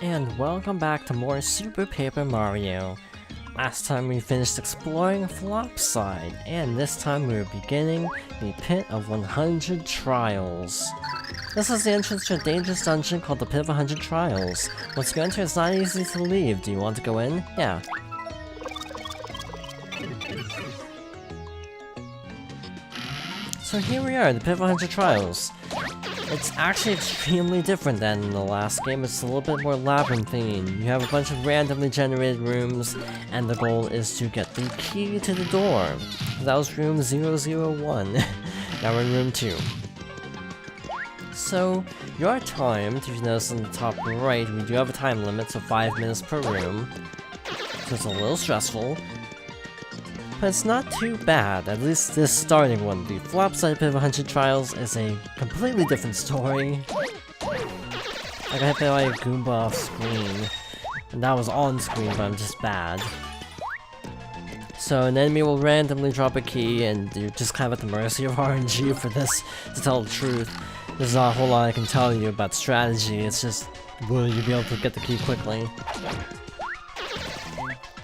And welcome back to more Super Paper Mario. Last time we finished exploring Flipside, and this time we're beginning the Pit of 100 Trials. This is the entrance to a dangerous dungeon called the Pit of 100 Trials. Once you enter, it's not easy to leave. Do you want to go in? Yeah. So here we are, the Pit of 100 Trials. It's actually extremely different than in the last game. It's a little bit more labyrinthine. You have a bunch of randomly generated rooms, and the goal is to get the key to the door. That was room 001. Now we're in room 2. So, your time, if you notice on the top right, we do have a time limit, so 5 minutes per room. So it's a little stressful. But it's not too bad, at least this starting one. The Flipside Pit of 100 Trials is a completely different story. I got hit by a Goomba off screen, and that was on screen, but I'm just bad. So an enemy will randomly drop a key, and you're just kind of at the mercy of RNG for this, to tell the truth. There's not a whole lot I can tell you about strategy, it's just, will you be able to get the key quickly?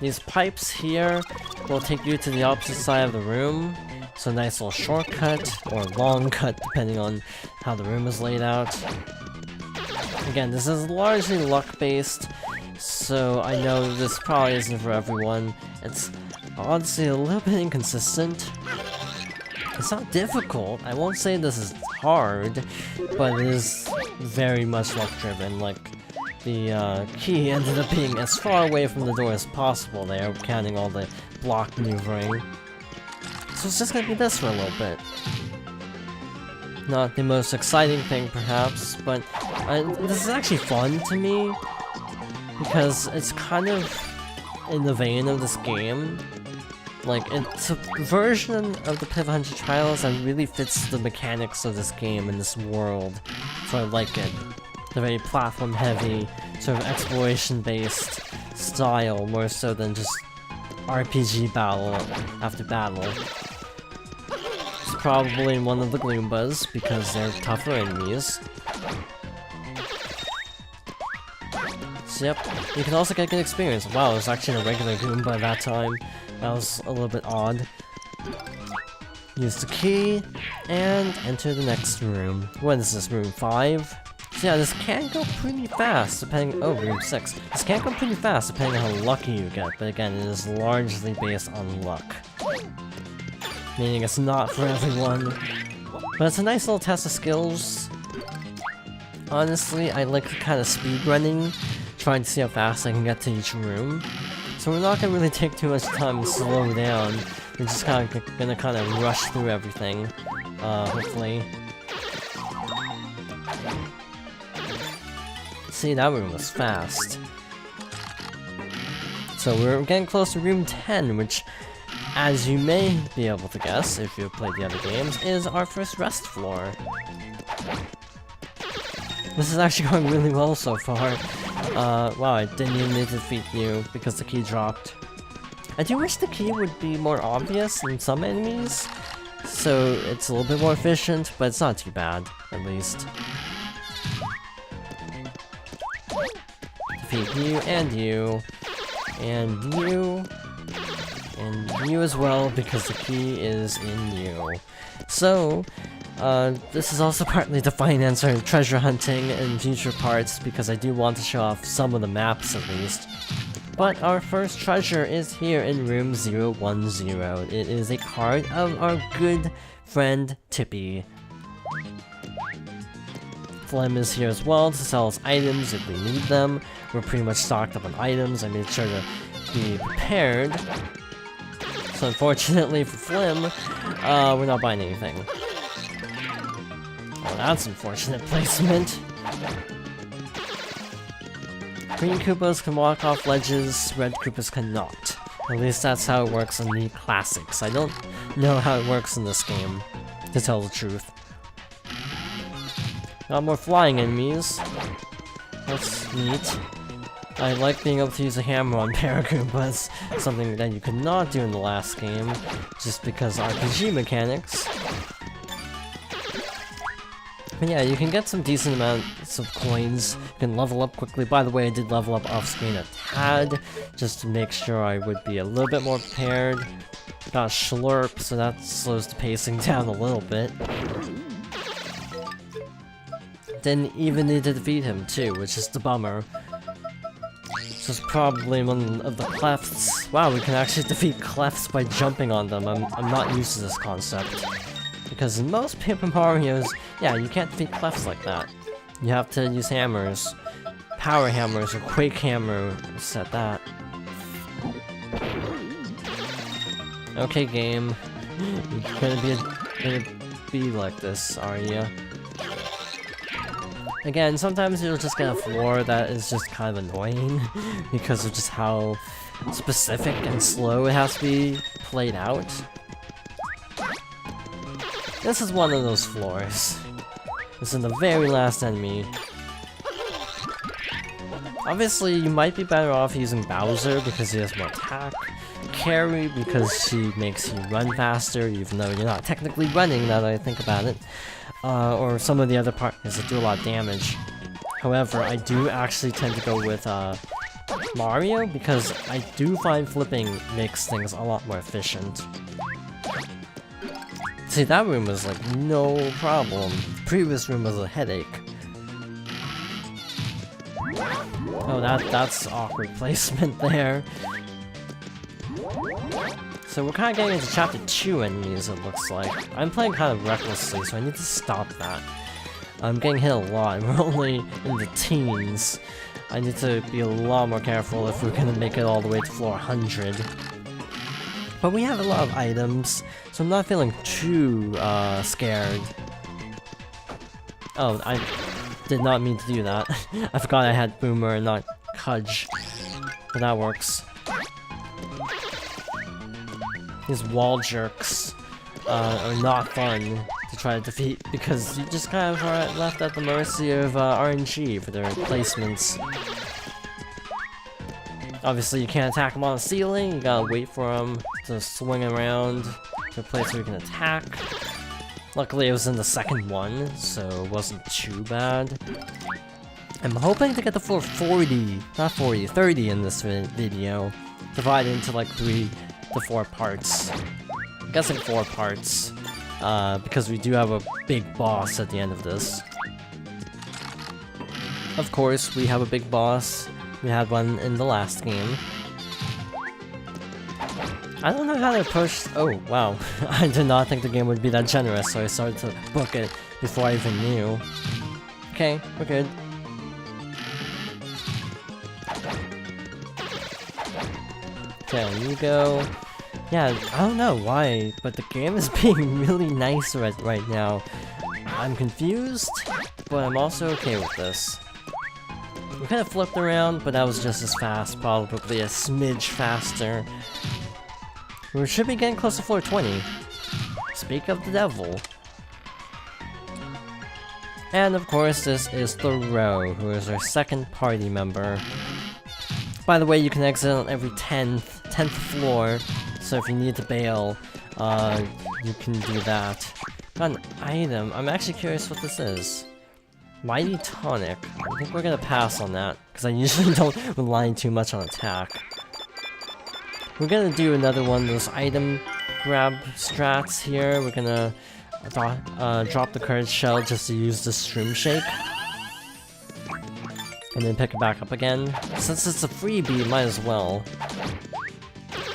These pipes here will take you to the opposite side of the room. So a nice little shortcut, or long cut, depending on how the room is laid out. Again, this is largely luck-based, so I know this probably isn't for everyone. It's honestly a little bit inconsistent. It's not difficult, I won't say this is hard, but it is very much luck-driven. Like, the key ended up being as far away from the door as possible there, counting all the block maneuvering. So it's just gonna be this for a little bit. Not the most exciting thing, perhaps, but this is actually fun to me, because it's kind of in the vein of this game. Like, it's a version of the Pit of 100 Trials that really fits the mechanics of this game and this world, so I like it. The very platform-heavy, sort of exploration-based style, more so than just RPG battle after battle. It's probably one of the Goombas, because they're tougher enemies. So yep, you can also get good experience. Wow, there's actually a regular Goomba at that time. That was a little bit odd. Use the key, and enter the next room. What is this, room 5? So yeah, this can go pretty fast, depending- oh, room 6. This can go pretty fast, depending on how lucky you get, but again, it is largely based on luck. Meaning it's not for everyone. But it's a nice little test of skills. Honestly, I like kind of speedrunning, trying to see how fast I can get to each room. So we're not gonna really take too much time to slow down. We're just gonna kind of rush through everything, hopefully. See, that room was fast. So we're getting close to room 10, which, as you may be able to guess if you've played the other games, is our first rest floor. This is actually going really well so far. Wow, I didn't even need to defeat you because the key dropped. I do wish the key would be more obvious in some enemies, so it's a little bit more efficient, but it's not too bad, at least. Defeat you, and you, and you, and you as well, because the key is in you. So, this is also partly to finance our treasure hunting in future parts, because I do want to show off some of the maps at least. But our first treasure is here in room 010. It is a card of our good friend Tippy. Flim is here as well to sell us items if we need them. We're pretty much stocked up on items. I made sure to be prepared. So unfortunately for Flim, we're not buying anything. Oh, that's unfortunate placement. Green Koopas can walk off ledges, red Koopas cannot. At least that's how it works in the classics. I don't know how it works in this game, to tell the truth. Got more flying enemies. That's neat. I like being able to use a hammer on Paragoombas, something that you could not do in the last game, just because RPG mechanics. But yeah, you can get some decent amounts of coins. You can level up quickly. By the way, I did level up off-screen a tad, just to make sure I would be a little bit more prepared. Got a Slurp, so that slows the pacing down a little bit. Didn't even need to defeat him too, which is the bummer. This is probably one of the clefts. Wow, we can actually defeat clefts by jumping on them. I'm not used to this concept. Because in most Paper Marios, yeah, you can't defeat clefts like that. You have to use hammers. Power hammers or Quake Hammer, set that. Okay, game. You're gonna be like this, are you? Again, sometimes you'll just get a floor that is just kind of annoying because of just how specific and slow it has to be played out. This is one of those floors. This is the very last enemy. Obviously, you might be better off using Bowser because he has more attack. Carry because she makes you run faster, even though you're not technically running now that I think about it. Or some of the other partners that do a lot of damage. However, I do actually tend to go with Mario because I do find flipping makes things a lot more efficient. See, that room was like no problem. The previous room was a headache. Oh, that's awkward placement there. So we're kind of getting into Chapter 2 enemies, it looks like. I'm playing kind of recklessly, so I need to stop that. I'm getting hit a lot, we're only in the teens. I need to be a lot more careful if we're gonna make it all the way to floor 100. But we have a lot of items, so I'm not feeling too scared. Oh, I did not mean to do that. I forgot I had Boomer and not Cudge. But that works. These wall jerks are not fun to try to defeat because you just kind of are left at the mercy of RNG for their placements. Obviously, you can't attack them on the ceiling, you gotta wait for them to swing around to a place where you can attack. Luckily, it was in the second one, so it wasn't too bad. I'm hoping to get the full 40, not 40, 30 in this video, divided into like 3 to 4 parts. I'm guessing 4 parts, because we do have a big boss at the end of this. Of course, we have a big boss. We had one in the last game. I don't know how to approach— oh, wow. I did not think the game would be that generous, so I started to book it before I even knew. Okay, we're good. Okay, you go. Yeah, I don't know why, but the game is being really nice right now. I'm confused, but I'm also okay with this. We kind of flipped around, but that was just as fast, probably a smidge faster. We should be getting close to floor 20. Speak of the devil. And of course, this is Thoreau, who is our second party member. By the way, you can exit on every 10th floor, so if you need to bail, you can do that. Got an item. I'm actually curious what this is. Mighty Tonic. I think we're gonna pass on that, because I usually don't rely too much on attack. We're gonna do another one of those item grab strats here. We're gonna drop the Courage Shell just to use the Shroom Shake. And then pick it back up again. Since it's a freebie, might as well.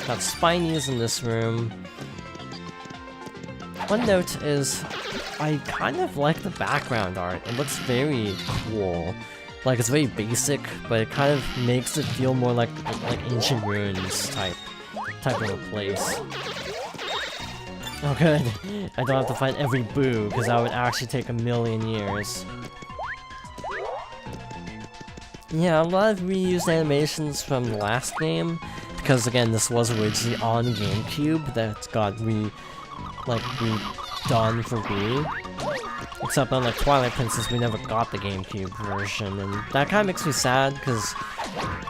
Got Spinies in this room. One note is, I kind of like the background art. It looks very cool. Like, it's very basic, but it kind of makes it feel more like ancient ruins type of a place. Oh good, I don't have to fight every boo, because that would actually take a million years. Yeah, a lot of reused animations from the last game, because again, this was originally on GameCube that got redone for Wii. Except on like Twilight Princess, we never got the GameCube version, and that kind of makes me sad, because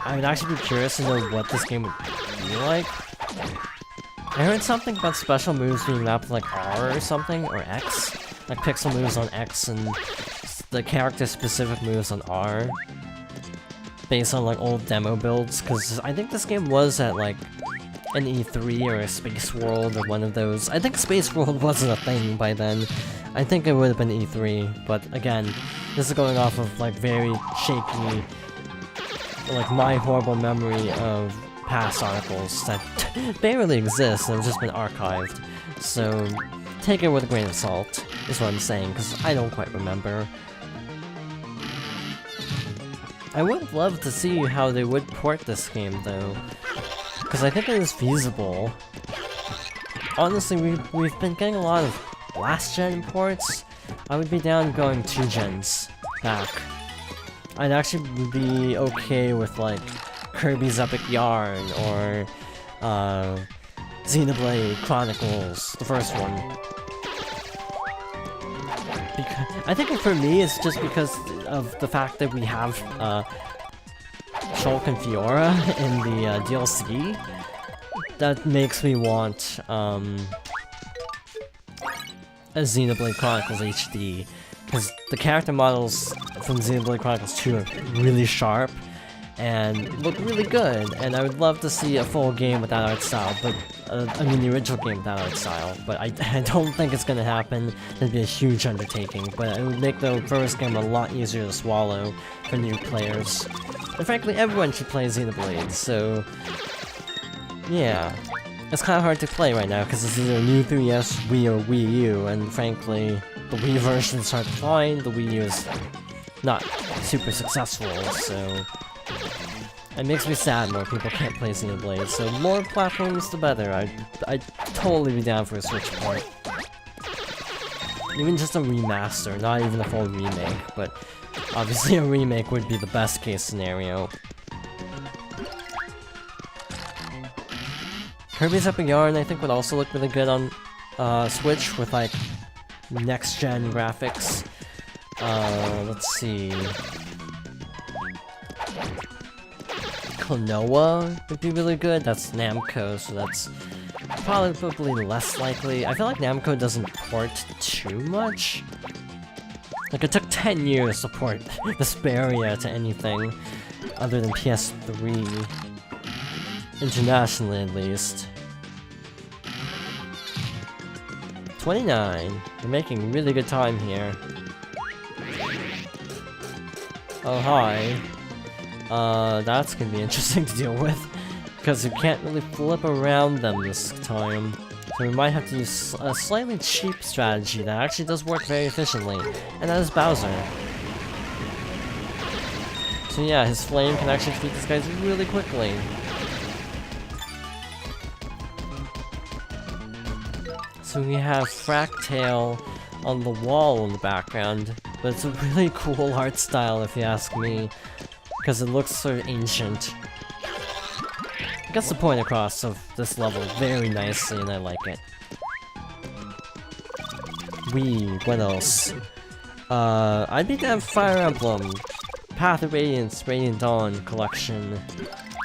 I would actually be curious to know what this game would be like. I heard something about special moves being mapped like R or something, or X, like pixel moves on X and the character-specific moves on R, based on like old demo builds. Because I think this game was at like an E3 or a Space World or one of those. I think Space World wasn't a thing by then. I think it would have been E3, but again, this is going off of like very shaky, like my horrible memory of past articles that barely exist and have just been archived. So take it with a grain of salt, is what I'm saying, because I don't quite remember. I would love to see how they would port this game though, because I think it is feasible. Honestly, we've been getting a lot of last gen ports. I would be down going 2 gens back. I'd actually be okay with like Kirby's Epic Yarn or Xenoblade Chronicles, the first one. I think for me it's just because of the fact that we have Shulk and Fiora in the DLC. That makes me want a Xenoblade Chronicles HD, because the character models from Xenoblade Chronicles 2 are really sharp and look really good, and I would love to see a full game with that art style, but I mean the original game with that art style, but I don't think it's gonna happen. It'd be a huge undertaking, but it would make the first game a lot easier to swallow for new players. And frankly, everyone should play Xenoblade, so yeah. It's kind of hard to play right now, because it's either new 3DS, Wii, or Wii U, and frankly, the Wii version is hard to find, the Wii U is not super successful, so it makes me sad more people can't play Xenoblade, so more platforms the better. I'd totally be down for a Switch port. Even just a remaster, not even a full remake, but obviously a remake would be the best case scenario. Kirby's Epic Yarn I think would also look really good on Switch with like next-gen graphics. Let's see. Klonoa would be really good. That's Namco, so that's probably less likely. I feel like Namco doesn't port too much. Like, it took 10 years to port Vesperia to anything other than PS3. Internationally, at least. 29. We're making really good time here. Oh, hi. That's gonna be interesting to deal with, because you can't really flip around them this time. So we might have to use a slightly cheap strategy that actually does work very efficiently, and that is Bowser. So yeah, his flame can actually defeat these guys really quickly. So we have Fractale on the wall in the background, but it's a really cool art style if you ask me, because it looks sort of ancient. It gets the point across of this level very nicely, and I like it. What else? I'd be down Fire Emblem, Path of Radiance, Radiant Dawn collection.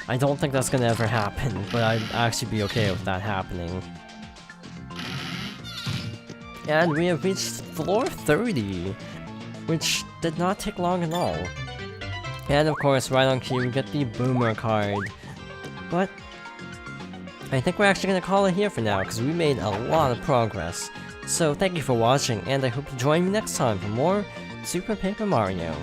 I don't think that's gonna ever happen, but I'd actually be okay with that happening. And we have reached floor 30, which did not take long at all. And of course, right on cue, we get the Boomer card. But I think we're actually gonna call it here for now, because we made a lot of progress. So thank you for watching, and I hope you join me next time for more Super Paper Mario.